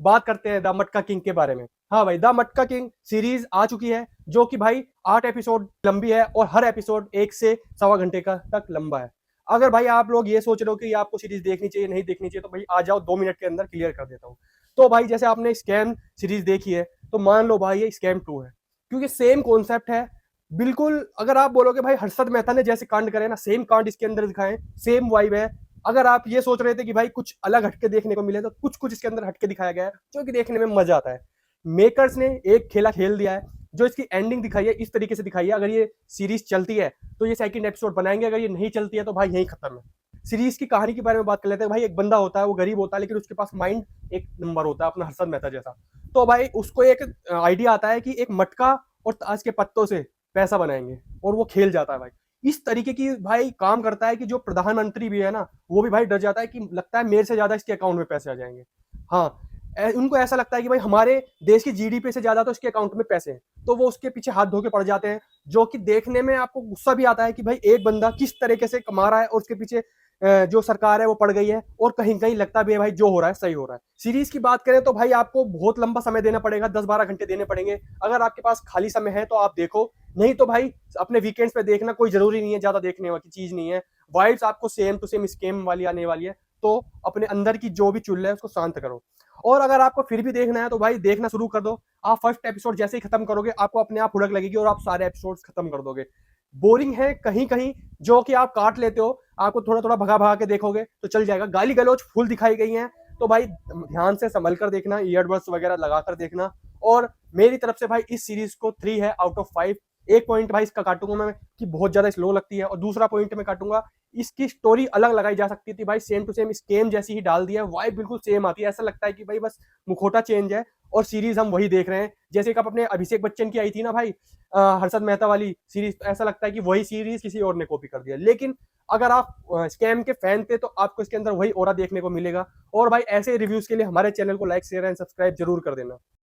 बात करते हैं द मटका किंग के बारे में। हाँ भाई, द मटका किंग सीरीज आ चुकी है, जो कि भाई 8 एपिसोड लंबी है और हर एपिसोड 1 से 1.25 घंटे का तक लंबा है। अगर भाई आप लोग ये सोच रहे हो कि आपको सीरीज देखनी चाहिए नहीं देखनी चाहिए, तो भाई आ जाओ, 2 मिनट के अंदर क्लियर कर देता हूँ। तो भाई जैसे आपने स्कैम सीरीज देखी है, तो मान लो भाई ये स्कैम 2 है, क्योंकि सेम कॉन्सेप्ट है बिल्कुल। अगर आप बोलोगे भाई हर्षद मेहता ने जैसे कांड करे ना, सेम कांड इसके अंदर दिखाए, सेम वाइब है। अगर आप ये सोच रहे थे कि भाई कुछ अलग हटके देखने को मिले, तो कुछ कुछ इसके अंदर हटके दिखाया गया है, जो कि देखने में मजा आता है। मेकर्स ने एक खेला खेल दिया है, जो इसकी एंडिंग दिखाई है इस तरीके से दिखाई है। अगर ये सीरीज चलती है तो ये सेकंड एपिसोड बनाएंगे, अगर ये नहीं चलती है तो भाई यहीं खत्म है। सीरीज की कहानी के बारे में बात कर लेते हैं। भाई एक बंदा होता है, वो गरीब होता है, लेकिन उसके पास माइंड एक नंबर होता है, अपना हर्षद मेहता जैसा। तो भाई उसको एक आइडिया आता है कि एक मटका और ताश के पत्तों से पैसा बनाएंगे, और वो खेल जाता है भाई। इस तरीके की भाई काम करता है कि जो प्रधानमंत्री भी है ना, वो भी भाई डर जाता है कि लगता है मेरे से ज्यादा इसके अकाउंट में पैसे आ जाएंगे। हाँ, उनको ऐसा लगता है कि भाई हमारे देश की जीडीपी से ज्यादा तो इसके अकाउंट में पैसे हैं, तो वो उसके पीछे हाथ धो के पड़ जाते हैं। जो कि देखने में आपको गुस्सा भी आता है कि भाई एक बंदा किस तरीके से कमा रहा है, और उसके पीछे जो सरकार है वो पड़ गई है, और कहीं कहीं लगता भी है भाई जो हो रहा है सही हो रहा है। सीरीज की बात करें तो भाई आपको बहुत लंबा समय देना पड़ेगा, 10-12 घंटे देने पड़ेंगे। अगर आपके पास खाली समय है तो आप देखो, नहीं तो भाई अपने वीकेंड्स पे देखना, कोई जरूरी नहीं है, ज्यादा देखने वाली चीज नहीं है। वाइब्स आपको सेम टू सेम स्केम वाली आने वाली है, तो अपने अंदर की जो भी चुल है उसको शांत करो। और अगर आपको फिर भी देखना है तो भाई देखना शुरू कर दो। आप फर्स्ट एपिसोड जैसे ही खत्म करोगे, आपको अपने आप हुड़क लगेगी और आप सारे एपिसोड्स खत्म कर दोगे। बोरिंग है कहीं कहीं, जो कि आप काट लेते हो, आपको थोड़ा थोड़ा भगा भगा के देखोगे तो चल जाएगा। गाली गलौज फुल दिखाई गई है, तो भाई ध्यान से संभल कर देखना, ईयरबड्स वगैरह लगाकर देखना। और मेरी तरफ से भाई इस सीरीज को 3 है आउट ऑफ 5। एक पॉइंट भाई इसका काटूंगा मैं कि बहुत ज्यादा स्लो लगती है, और दूसरा पॉइंट मैं काटूंगा इसकी स्टोरी अलग लगाई जा सकती थी भाई। सेम टू सेम स्केम जैसी ही डाल दिया है, वाइब बिल्कुल सेम आती है, ऐसा लगता है कि भाई बस मुखोटा चेंज है और सीरीज हम वही देख रहे हैं। जैसे कि अपने अभिषेक बच्चन की आई थी ना भाई, हर्षद मेहता वाली सीरीज, तो ऐसा लगता है कि वही सीरीज किसी और ने कॉपी कर दिया। लेकिन अगर आप स्कैम के फैन थे तो आपको इसके अंदर वही ओरा देखने को मिलेगा। और भाई ऐसे रिव्यूज के लिए हमारे चैनल को लाइक शेयर एंड सब्सक्राइब जरूर कर देना।